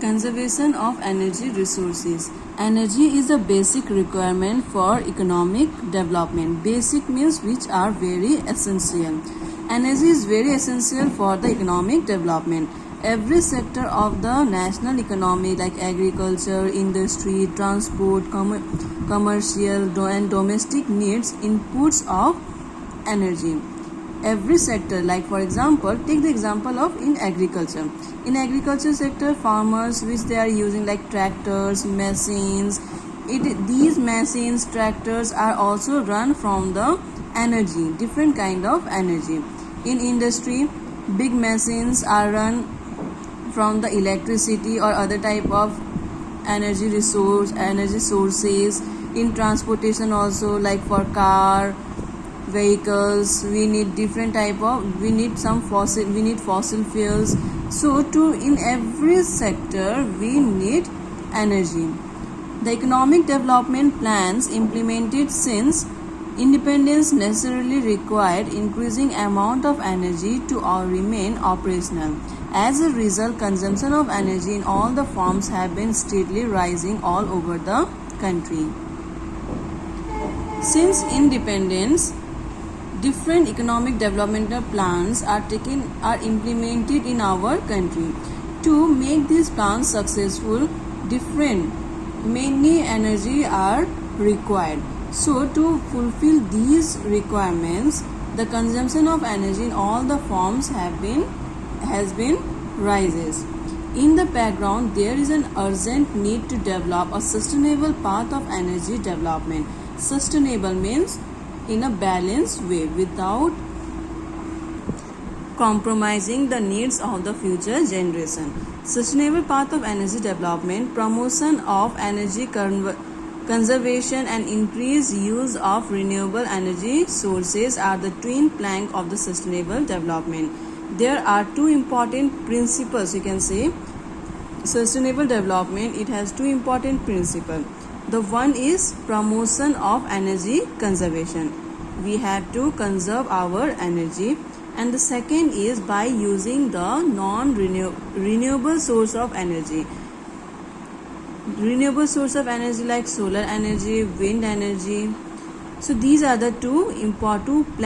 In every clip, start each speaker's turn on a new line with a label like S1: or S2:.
S1: Conservation of energy resources. Energy is a basic requirement for economic development. Basic means which are very essential. Energy is very essential for the economic development. Every sector of the national economy like agriculture, industry, transport, commercial and domestic needs inputs of energy. Every sector, like for example, take the example of in agriculture. In agriculture sector, farmers which they are using like tractors, machines, these machines, tractors are also run from the energy, different kind of energy. In industry, big machines are run from the electricity or other type of energy sources. In transportation also, like for car, vehicles, we need fossil fuels. So in every sector we need energy. The economic development plans implemented since independence necessarily required increasing amount of energy to remain operational. As a result, consumption of energy in all the forms have been steadily rising all over the country. Since independence, different economic developmental plans are implemented in our country. To make these plans successful, many energy are required. So to fulfill these requirements, the consumption of energy in all the forms has been rises. In the background, there is an urgent need to develop a sustainable path of energy development. Sustainable means in a balanced way without compromising the needs of the future generation. Sustainable path of energy development, promotion of energy conservation and increased use of renewable energy sources are the twin plank of the sustainable development. There are two important principles, you can say. Sustainable development, it has two important principles. The one is promotion of energy conservation. We have to conserve our energy. And the second is by using the renewable source of energy. Renewable source of energy like solar energy, wind energy. So these are the two important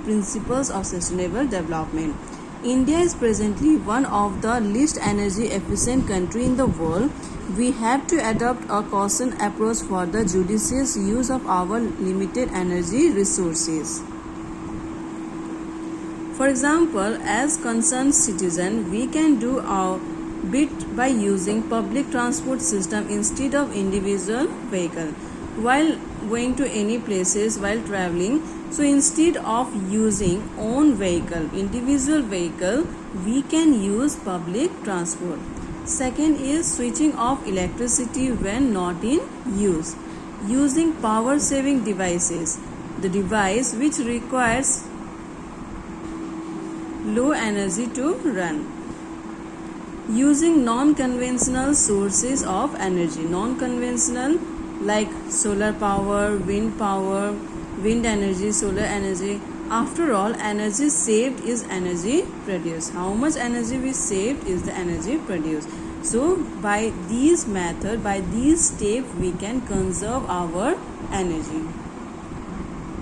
S1: principles of sustainable development. India is presently one of the least energy efficient country in the world. We have to adopt a caution approach for the judicious use of our limited energy resources. For example, as concerned citizen, we can do our bit by using public transport system instead of individual vehicle. While going to any places, while traveling, so instead of using own vehicle, individual vehicle, we can use public transport. Second is switching off electricity when not in use. Using power saving devices, the device which requires low energy to run. Using non-conventional sources of energy. Non-conventional like solar power, wind energy, solar energy. After all, energy saved is energy produced. How much energy we saved is the energy produced. So by these steps, we can conserve our energy.